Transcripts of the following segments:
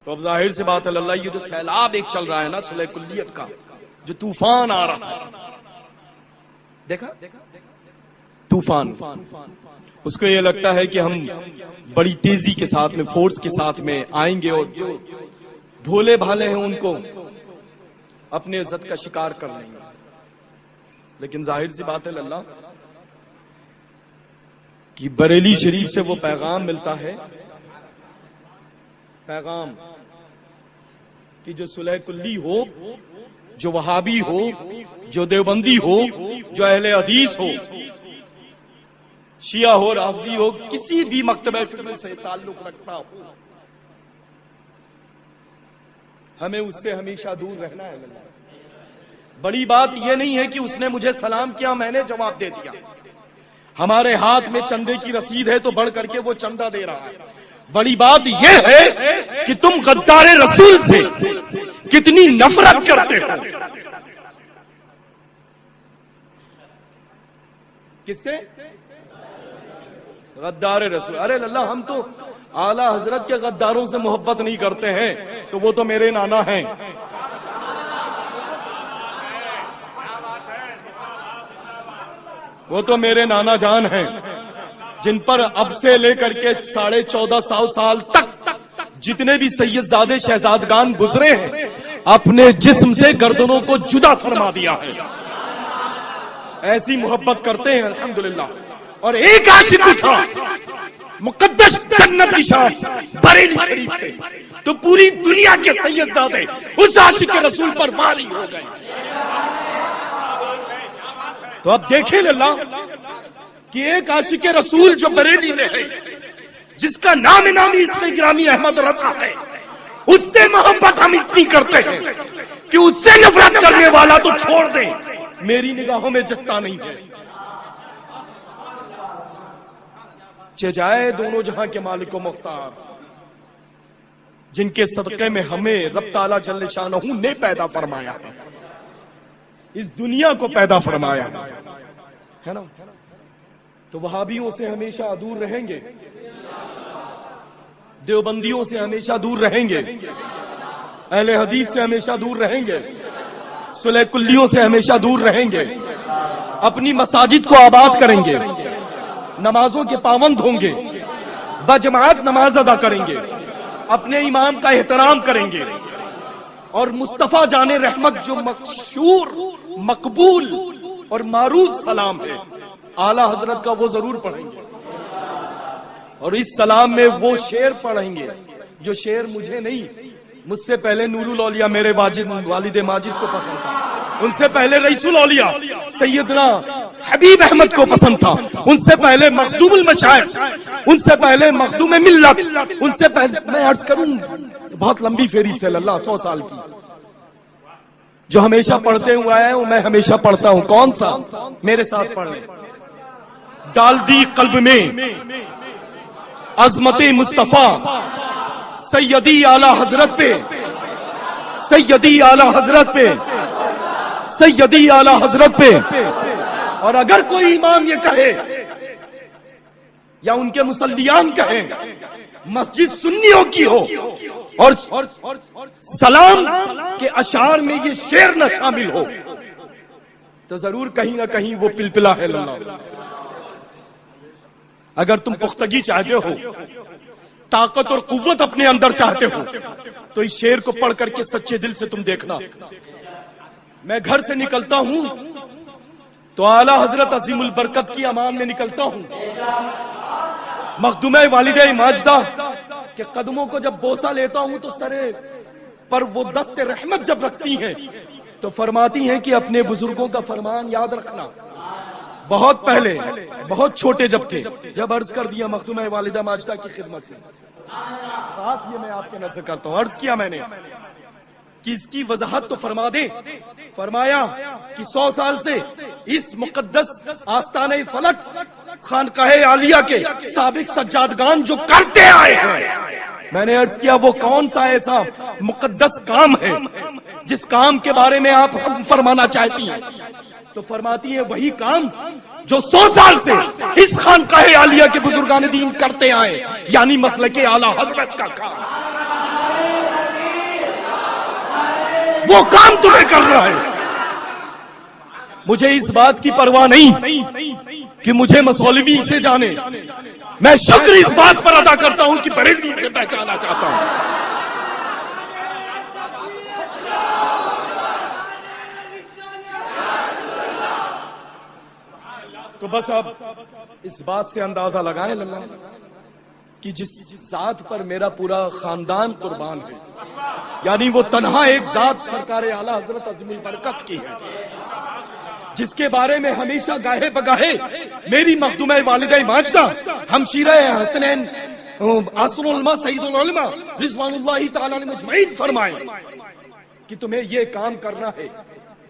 تو اب ظاہر سے بات ہے اللہ، یہ جو سیلاب ایک چل رہا ہے نا صلح کلیت کا، جو طوفان آ رہا ہے، دیکھا طوفان، اس کو یہ لگتا ہے کہ ہم بڑی تیزی کے ساتھ میں، فورس کے ساتھ میں آئیں گے اور جو بھولے بھالے ہیں ان کو اپنے عزت کا شکار کر لیں گے. لیکن ظاہر سی بات ہے اللہ کہ بریلی شریف سے وہ پیغام ملتا ہے، پیغام کہ جو صلح کلی ہو، جو وہابی ہو، جو دیوبندی ہو، جو اہل حدیث ہو، شیعہ ہو، رافضی ہو، کسی بھی مکتبہ فکر سے تعلق رکھتا ہو، ہمیں اس سے ہمیشہ دور رہنا ہے. بڑی بات یہ نہیں ہے کہ اس نے مجھے سلام کیا میں نے جواب دے دیا. ہمارے ہاتھ میں چندے کی رسید ہے تو بڑھ کر کے وہ چندہ دے رہا ہے. بڑی بات یہ ہے کہ تم غدار رسول سے کتنی نفرت کرتے ہو. کس سے؟ غدار رسول. ارے اللہ، ہم تو اعلی حضرت کے غداروں سے محبت نہیں کرتے ہیں، تو وہ تو میرے نانا ہیں. وہ تو میرے نانا جان ہیں جن پر اب سے لے کر کے 1450 سال تک جتنے بھی سید زادے شہزادگان گزرے ہیں اپنے جسم سے گردنوں کو جدا فرما دیا ہے. ایسی محبت کرتے ہیں الحمدللہ. اور ایک عاشق تھا مقدس جنت کی شام بریلی شریف سے، تو پوری دنیا کے سید زادے اس عاشق رسول پر والی ہو گئے. تو اب دیکھیں اللہ کہ ایک عاشق رسول جو بریلی میں ہے، جس کا نام نامی اس میں گرامی احمد رضا ہے، اس سے محبت ہم اتنی کرتے ہیں کہ اس سے نفرت کرنے والا تو چھوڑ دیں، میری نگاہوں میں جتنا نہیں ہے. جائے دونوں جہاں کے مالک و مختار، جن کے صدقے میں ہمیں رب تعالیٰ جل شانہ نے پیدا فرمایا، اس دنیا کو پیدا فرمایا ہے نا. تو وہابیوں سے ہمیشہ دور رہیں گے، دیوبندیوں سے ہمیشہ دور رہیں گے، اہل حدیث سے ہمیشہ دور رہیں گے، صلح کلیوں سے ہمیشہ دور رہیں گے، اپنی مساجد کو آباد کریں گے، نمازوں کے پابند ہوں گے، بجماعت نماز ادا کریں گے، اپنے امام کا احترام کریں گے، اور مصطفیٰ جان رحمت جو مشہور مقبول اور معروف سلام ہے اعلی حضرت کا، وہ ضرور پڑھیں گے. اور اس سلام میں وہ شعر پڑھیں گے جو شعر مجھے نہیں، مجھ سے پہلے نور الاولیاء میرے والد ماجد کو پسند تھا، ان سے پہلے رئیس الاولیاء سیدنا حبیب احمد کو پسند تھا، ان سے پہلے مخدوم المشائخ، ان سے پہلے مخدوم ملت، ان سے پہلے میں عرض کروں بہت لمبی فہرست ہے اللہ 100 سال کی، جو ہمیشہ پڑھتے ہوئے آیا ہوں، میں ہمیشہ پڑھتا ہوں. کون سا؟ میرے ساتھ پڑھ لیں. ڈال دی قلب میں عظمت مصطفیٰ سیدی اعلی حضرت پہ، سیدی اعلی حضرت پہ، سیدی اعلی حضرت پہ. اور اگر کوئی امام یہ کہے یا ان کے مصلیان کہیں مسجد سنیوں کی ہو اور سلام کے اشعار میں یہ شعر نہ شامل ہو، تو ضرور کہیں نہ کہیں وہ پلپلا ہے اللہ. اگر تم پختگی چاہتے ہو، طاقت اور قوت اپنے اندر چاہتے ہو، تو اس شعر کو پڑھ کر کے سچے دل سے تم دیکھنا. میں گھر سے نکلتا ہوں تو اعلی حضرت عظیم البرکت کی امان میں نکلتا ہوں، مخدومہ والدہ ماجدہ کے قدموں کو جب بوسہ لیتا ہوں تو سرے پر وہ دست رحمت جب رکھتی ہیں تو فرماتی ہیں کہ اپنے بزرگوں کا فرمان یاد رکھنا. بہت پہلے، بہت چھوٹے جب تھے، جب عرض کر دیا مخدومہ والدہ ماجدہ کی خدمت میں، خاص یہ میں آپ کے نظر کرتا ہوں، عرض کیا میں نے کہ اس کی وضاحت تو فرما دیں. فرمایا کہ 100 سال سے اس مقدس آستانہ فلک خانقاہ عالیہ کے سابق سجادگان جو کرتے آئے ہیں، میں نے عرض کیا وہ کون سا ایسا مقدس کام ہے جس کام کے بارے میں آپ فرمانا چاہتی ہیں؟ تو فرماتی ہیں وہی کام جو 100 سال سے اس خانقاہ عالیہ کے بزرگان دین کرتے آئے، یعنی مسلک اعلی حضرت کا کام. وہ کام تمہیں کرنا ہے. مجھے اس بات کی پرواہ نہیں کہ مجھے مصولوی سے جانے، میں شکر اس بات پر ادا کرتا ہوں کہ بریلوی سے پہچانا چاہتا ہوں. تو بس اب اس بات سے اندازہ لگائیں اللہ کہ جس ذات پر میرا پورا خاندان قربان ہے، یعنی وہ تنہا ایک ذات سرکار اعلیٰ حضرت عظیم البرکت کی ہے، جس کے بارے میں ہمیشہ گاہے بگاہے میری مخدومہ والدہ ماجدہ ہمشیرہ حسنین آصر العلماء سید العلماء رضوان اللہ تعالیٰ علیہ مجمعین فرمائیں کہ تمہیں یہ کام کرنا ہے،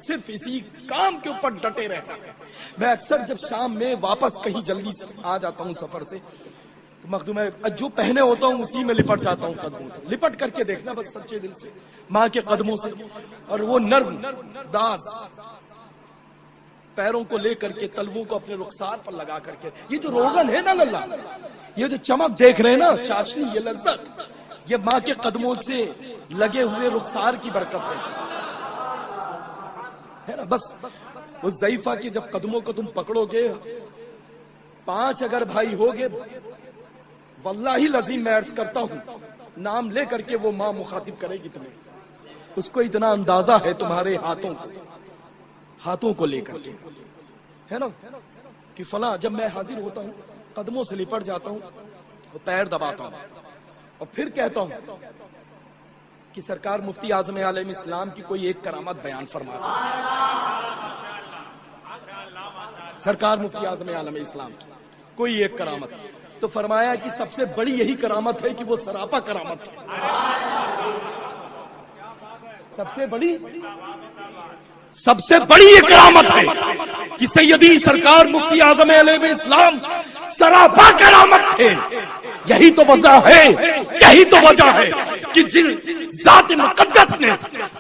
صرف اسی کام کے اوپر ڈٹے رہنا ہے. میں اکثر جب شام میں واپس کہیں جلدی سے آ جاتا ہوں سفر سے تو مخدومہ جو پہنے ہوتا ہوں اسی میں لپٹ جاتا ہوں، قدموں سے لپٹ کر کے دیکھنا بس سچے دل سے ماں کے قدموں سے، اور وہ نرم داز پیروں کو لے کر کے تلووں کو اپنے رخسار پر لگا کر کے، یہ جو روغن ہے نا للہ، یہ جو چمک دیکھ رہے ہیں نا، چاشنی، یہ لذت، یہ ماں کے قدموں سے لگے ہوئے رخسار کی برکت ہے نا. بس اس ضعیفہ کے جب قدموں کو تم پکڑو گے، 5 اگر بھائی ہوگے، واللہ العظیم میں عرض کرتا ہوں نام لے کر کے وہ ماں مخاطب کرے گی تمہیں. اس کو اتنا اندازہ ہے تمہارے ہاتھوں کو لے کر کے، ہے نا، کہ فلاں جب میں حاضر ہوتا ہوں قدموں سے لپٹ جاتا ہوں، پیر دباتا ہوں اور پھر کہتا ہوں کہ سرکار مفتی اعظم عالم اسلام کی کوئی ایک کرامت بیان فرما دو. سرکار مفتی اعظم عالم اسلام کی کوئی ایک کرامت، تو فرمایا کہ سب سے بڑی یہی کرامت ہے کہ وہ سراپا کرامت ہے. سب سے بڑی یہ کرامت ہے کہ سیدی سرکار مفتی اعظم علیہ اسلام سراپا کرامت تھے. یہی تو وجہ ہے کہ ذات مقدس نے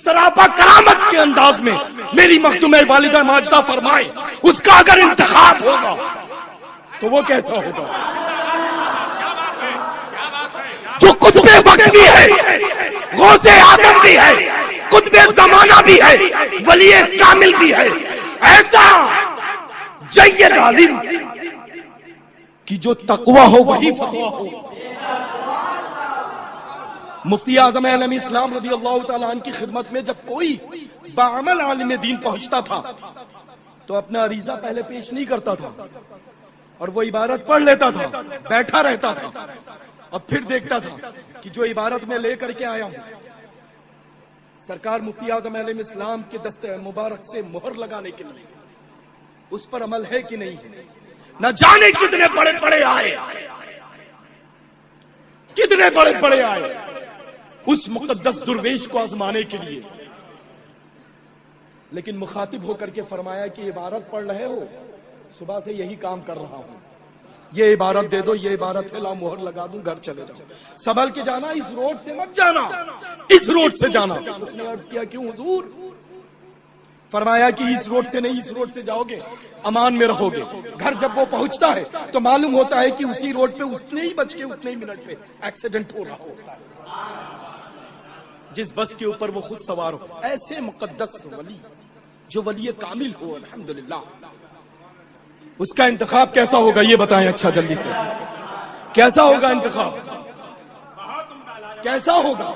سراپا کرامت کے انداز میں میری مخدومہ والدہ ماجدہ فرمائے، اس کا اگر انتخاب ہوگا تو وہ کیسا ہوگا؟ جو قطب وقت بھی ہے، غوث اعظم بھی ہے، قطب زمانہ بھی ہے، ولی کامل بھی ہے، ایسا جید عالم کہ جو تقوی ہو وہی فتویٰ ہو. مفتی اعظم عالم اسلام رضی اللہ تعالیٰ عنہ کی خدمت میں جب کوئی بعمل عالم دین پہنچتا تھا تو اپنا عریضہ پہلے پیش نہیں کرتا تھا اور وہ عبارت پڑھ لیتا تھا، بیٹھا رہتا تھا اور پھر دیکھتا تھا کہ جو عبارت میں لے کر کے آیا ہوں سرکار مفتی اعظم علیہ السلام کے دست مبارک سے مہر لگانے کے لیے اس پر عمل ہے کہ نہیں ہے. نہ جانے کتنے بڑے آئے اس مقدس درویش کو آزمانے کے لیے، لیکن مخاطب ہو کر کے فرمایا کہ عبارت پڑھ رہے ہو، صبح سے یہی کام کر رہا ہوں، یہ عبارت دے دو، یہ عبارت ہے، لا مہر لگا دوں، گھر چلے جاؤ، سنبھل کے جانا، اس روڈ سے مت جانا، اس روڈ سے جانا. اس نے عرض کیا کیوں حضور؟ فرمایا کہ اس روڈ سے نہیں، اس روڈ سے جاؤ گے امان میں رہو گے. گھر جب وہ پہنچتا ہے تو معلوم ہوتا ہے کہ اسی روڈ پہ اتنے ہی بج کے اتنے ہی منٹ پہ ایکسیڈنٹ ہو رہا ہوتا ہے جس بس کے اوپر وہ خود سوار ہو. ایسے مقدس ولی جو ولی کامل ہو، الحمدللہ، اس کا انتخاب کیسا ہوگا یہ بتائیں اچھا جلدی سے. کیسا ہوگا انتخاب؟ کیسا ہوگا؟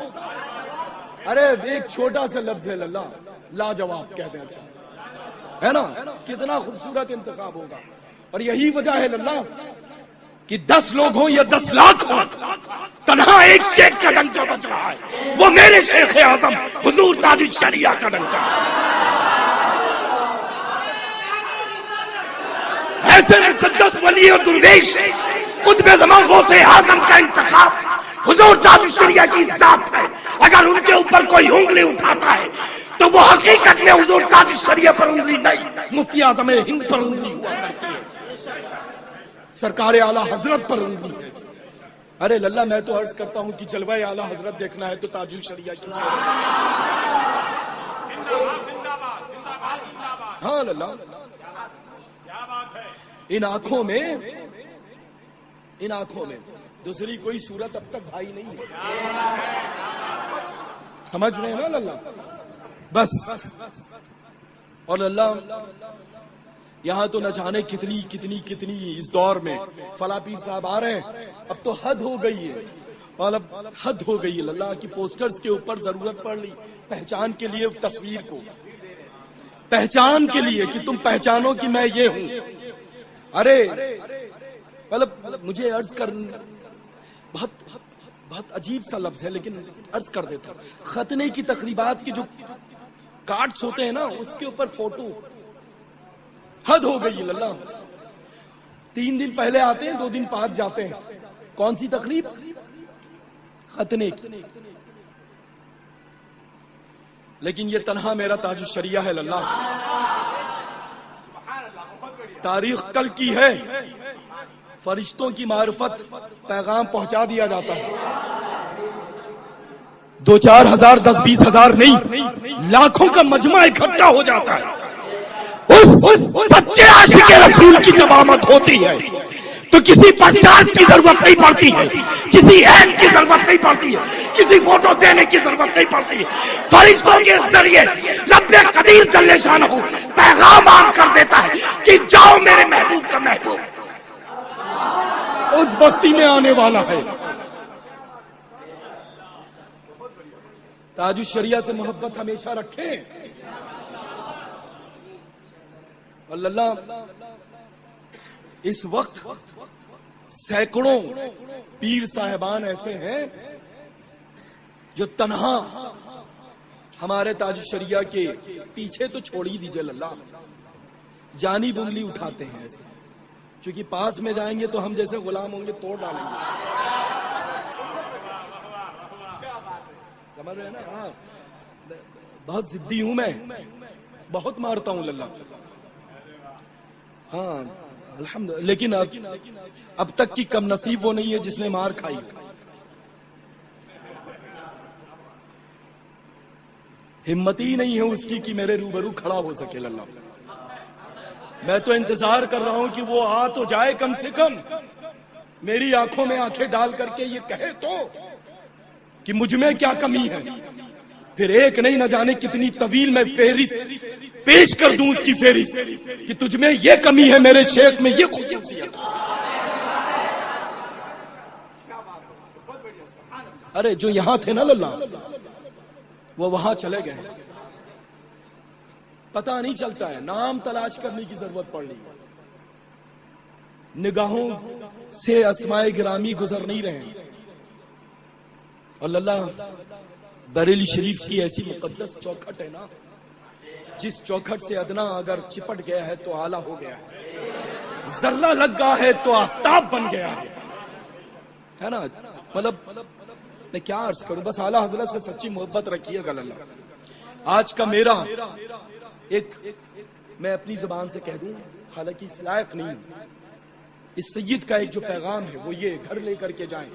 ارے ایک چھوٹا سا لفظ ہے اللہ، لاجواب کہتے ہیں، اچھا ہے نا، کتنا خوبصورت انتخاب ہوگا. اور یہی وجہ ہے اللہ کہ 10 لوگ ہوں یا 10 لاکھ ہوں، تنہا ایک شیخ کا ڈنکا بج رہا ہے، وہ میرے شیخ اعظم حضور تاج الشریعہ کا ڈنکا. ایسے مقدس ولی اور درویش قطب زمان غوث اعظم کا انتخاب حضور تاج الشریعہ کی ذات ہے. اگر ان کے اوپر کوئی انگلی اٹھاتا ہے تو وہ حقیقت میں حضور تاج الشریعہ پر انگلی نہیں، مفتی اعظم ہند پر انگلی ہوا کرتی ہے، سرکار اعلیٰ حضرت پر انگلی ہے. ارے للہ میں تو عرض کرتا ہوں کہ جلوہ اعلیٰ حضرت دیکھنا ہے تو تاج الشریعہ کی چھوڑ. ہاں للہ، ان آنکھوں میں دوسری کوئی صورت اب تک بھائی نہیں ہے. سمجھ رہے ہیں نا للہ؟ بس. اور اللہ یہاں تو نہ جانے کتنی کتنی کتنی اس دور میں فلاں پیر صاحب آ رہے ہیں. اب تو حد ہو گئی ہے، اور اب حد ہو گئی ہے. اللہ کی پوسٹرز کے اوپر ضرورت پڑ لی پہچان کے لیے، تصویر کو پہچان کے لیے کہ تم پہچانو کہ میں یہ ہوں. ارے مطلب مجھے عرض کر، بہت عجیب سا لفظ ہے لیکن عرض کر دیتا ہوں. ختنے کی تقریبات کے جو کارڈز ہوتے ہیں نا، اس کے اوپر فوٹو. حد ہو گئی اللہ. 3 دن پہلے آتے ہیں، 2 دن بعد جاتے ہیں. کون سی تقریب؟ ختنے کی. لیکن یہ تنہا میرا تاج الشریعہ ہے اللہ. تاریخ کل کی ہے. فرشتوں کی معرفت پیغام پہنچا دیا جاتا ہے. 2-4 ہزار 10-20 ہزار نہیں، لاکھوں کا مجمع اکٹھا ہو جاتا ہے. اس سچے عاشق رسول کی جب آمد ہوتی ہے تو کسی پرچار کی ضرورت نہیں پڑتی ہے، کسی ایڈ کی ضرورت نہیں پڑتی ہے، کسی فوٹو دینے کی ضرورت نہیں پڑتی ہے. فرشتوں کے ذریعے رب قدیر جل شانہ پیغام عام کر دیتا ہے کہ جاؤ میرے محبوب کا محبوب اس بستی میں آنے والا ہے. تاج الشریعہ سے محبت ہمیشہ رکھیں. اللہ اس وقت سینکڑوں پیر صاحبان ایسے ہیں جو تنہا ہمارے تاج الشریعہ کے پیچھے تو چھوڑ ہی دیجئے اللہ، جانی بنگلی اٹھاتے ہیں ایسے. چونکہ پاس میں جائیں گے تو ہم جیسے غلام ہوں گے، توڑ ڈالیں گے. سمجھ رہے ہیں نا؟ بہت ضدی ہوں میں، بہت مارتا ہوں اللہ. ہاں الحمد، لیکن اب تک کی کم نصیب وہ نہیں ہے جس نے مار کھائی. ہمت ہی نہیں ہے اس کی کہ میرے روبرو کھڑا ہو سکے اللہ. میں تو انتظار کر رہا ہوں کہ وہ آ تو جائے، کم سے کم میری آنکھوں میں آنکھیں ڈال کر کے یہ کہے تو کہ مجھ میں کیا کمی ہے. پھر ایک نہیں نہ جانے کتنی طویل میں فہرست پیش کر دوں اس کی فہرست کہ تجھ میں یہ کمی ہے، میرے شیخ میں یہ خصوصیت. ارے جو یہاں تھے نا اللہ، وہ وہاں چلے گئے. پتہ نہیں چلتا ہے، نام تلاش کرنے کی ضرورت پڑ رہی ہے. نگاہوں سے اسماء گرامی گزر نہیں رہے ہیں. اور اللہ بریلی شریف کی ایسی مقدس چوکھٹ ہے نا، جس چوکھٹ سے ادنا اگر چپٹ گیا ہے تو اعلیٰ ہو گیا ہے، ذرہ لگ گیا ہے تو آفتاب بن گیا ہے نا. مطلب میں کیا عرض کروں، بس اعلیٰ حضرت سے سچی محبت رکھیے گا اللہ. آج کا میرا ایک میں اپنی زبان سے کہہ دوں، حالانکہ اس لائق نہیں ہوں، اس سید کا ایک جو پیغام ہے وہ یہ، گھر لے کر کے جائیں.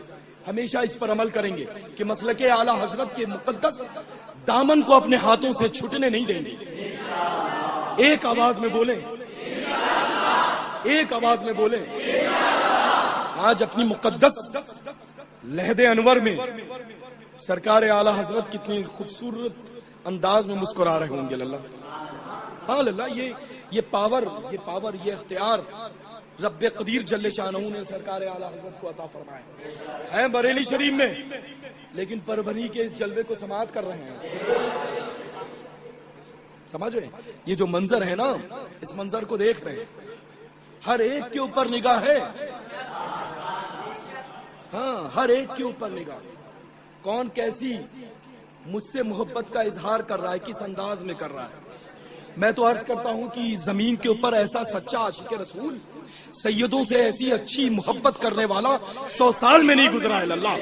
ہمیشہ اس پر عمل کریں گے کہ مسلک اعلیٰ حضرت کے مقدس دامن کو اپنے ہاتھوں سے چھٹنے نہیں دیں گے. ایک آواز میں بولیں، ایک آواز میں بولیں. آج اپنی مقدس لہد انور میں سرکار اعلیٰ حضرت کتنی خوبصورت انداز میں مسکرا رہے ہوں گے اللہ. ہاں اللہ، یہ پاور یہ اختیار رب قدیر جل شانہ نے سرکار اعلیٰ حضرت کو عطا فرمایا ہے بریلی شریف میں. لیکن پربھنی کے اس جلوے کو سماعت کر رہے ہیں. سمجھ رہے ہیں؟ یہ جو منظر ہے نا، اس منظر کو دیکھ رہے ہیں. ہر ایک کے اوپر نگاہ ہے. ہاں ہر ایک کے اوپر نگاہ. کون کیسی مجھ سے محبت کا اظہار کر رہا ہے، کس انداز میں کر رہا ہے. میں تو عرض کرتا ہوں کہ زمین کے اوپر ایسا سچا عاشق رسول، سیدوں سے ایسی اچھی محبت کرنے والا 100 سال میں نہیں گزرا ہے اللہ.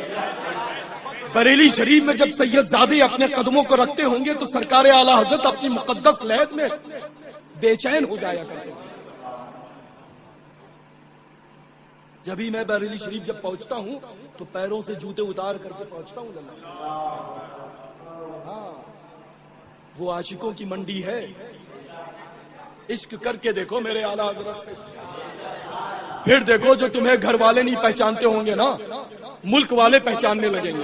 بریلی شریف میں جب سید زادے اپنے قدموں کو رکھتے ہوں گے تو سرکار اعلیٰ حضرت اپنی مقدس لہد میں بے چین ہو جایا کرتے ہیں. جب ہی میں بریلی شریف جب پہنچتا ہوں تو پیروں سے جوتے اتار کر کے پہنچتا ہوں اللہ. ہاں وہ عاشقوں کی منڈی ہے. عشق کر کے دیکھو میرے اعلیٰ حضرت سے، پھر دیکھو جو تمہیں گھر والے نہیں پہچانتے ہوں گے نا، ملک والے پہچاننے لگیں گے.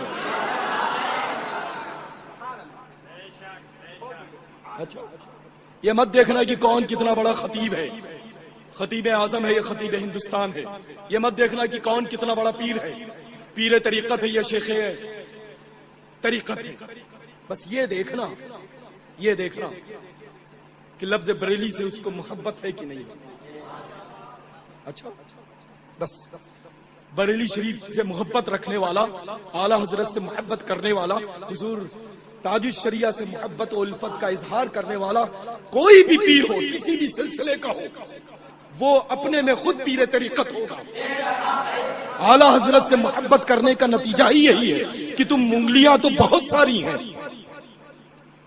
اچھا یہ مت دیکھنا کہ کون کتنا بڑا خطیب ہے، خطیب اعظم ہے، یہ خطیب ہندوستان ہے. یہ مت دیکھنا کہ کون کتنا بڑا پیر ہے، پیر طریقت ہے یا شیخ طریقت ہے. بس یہ دیکھنا کہ لفظ بریلی سے اس کو محبت ہے کہ نہیں. اچھا بس بریلی شریف سے محبت رکھنے والا، اعلی حضرت سے محبت کرنے والا، حضور تاج الشریعہ سے محبت و الفت کا اظہار کرنے والا کوئی بھی پیر ہو، کسی بھی سلسلے کا ہو، وہ اپنے میں خود پیر طریقت ہوگا. اعلی حضرت سے محبت کرنے کا نتیجہ ہی یہی ہے کہ تم انگلیاں تو بہت ساری ہیں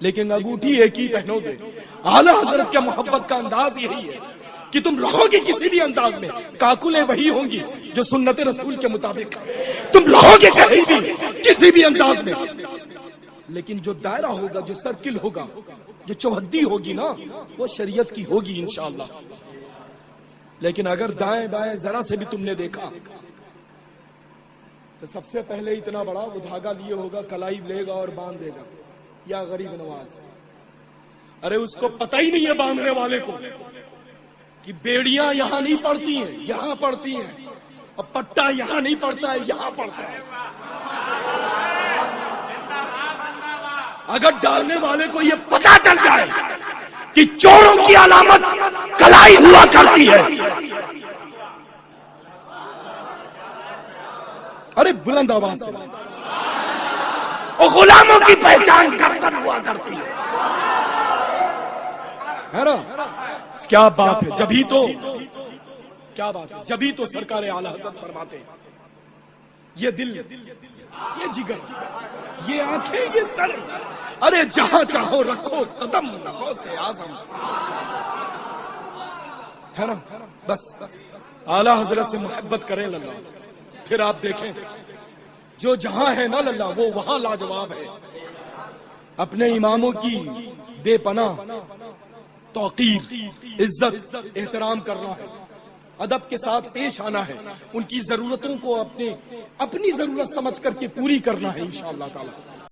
لیکن انگوٹھی ایک ہی پہنو گے. اعلی حضرت کا محبت کا انداز یہی ہے کہ تم رہو گے کسی بھی انداز میں، کاکلیں وہی ہوں گی جو سنت رسول کے مطابق. تم رہو گے کہیں بھی کسی بھی انداز میں، لیکن جو دائرہ ہوگا، جو سرکل ہوگا، جو چوہدی ہوگی نا، وہ شریعت کی ہوگی انشاءاللہ. لیکن اگر دائیں بائیں ذرا سے بھی تم نے دیکھا تو سب سے پہلے اتنا بڑا وہ دھاگا لیے ہوگا، کلائی لے گا اور باندھ دے گا، یا غریب نواز. ارے اس کو پتہ ہی نہیں ہے باندھنے والے کو کہ بیڑیاں یہاں نہیں پڑتی ہیں، یہاں پڑتی ہیں، اور پٹا یہاں نہیں پڑتا ہے، یہاں پڑتا ہے. اگر ڈالنے والے کو یہ پتا چل جائے کہ چوروں کی علامت کلائی ہوا کرتی ہے، ارے بلند آواز سے، اور غلاموں کی پہچان کرتن ہوا کرتی ہے نا. کیا بات ہے، جبھی تو کیا بات ہے، جبھی تو سرکار اعلی حضرت فرماتے ہیں یہ دل، یہ جگر، یہ آنکھیں، یہ سر، ارے جہاں چاہو رکھو قدم نخو سے اعظم ہے نا. بس اعلی حضرت سے محبت کریں للہ، پھر آپ دیکھیں جو جہاں ہے نا للہ وہ وہاں لاجواب ہے. اپنے اماموں کی بے پناہ توقیر، عزت، احترام کرنا ہے، ادب کے ساتھ پیش آنا ہے، ان کی ضرورتوں کو اپنی ضرورت سمجھ کر کے پوری کرنا ہے انشاءاللہ تعالی.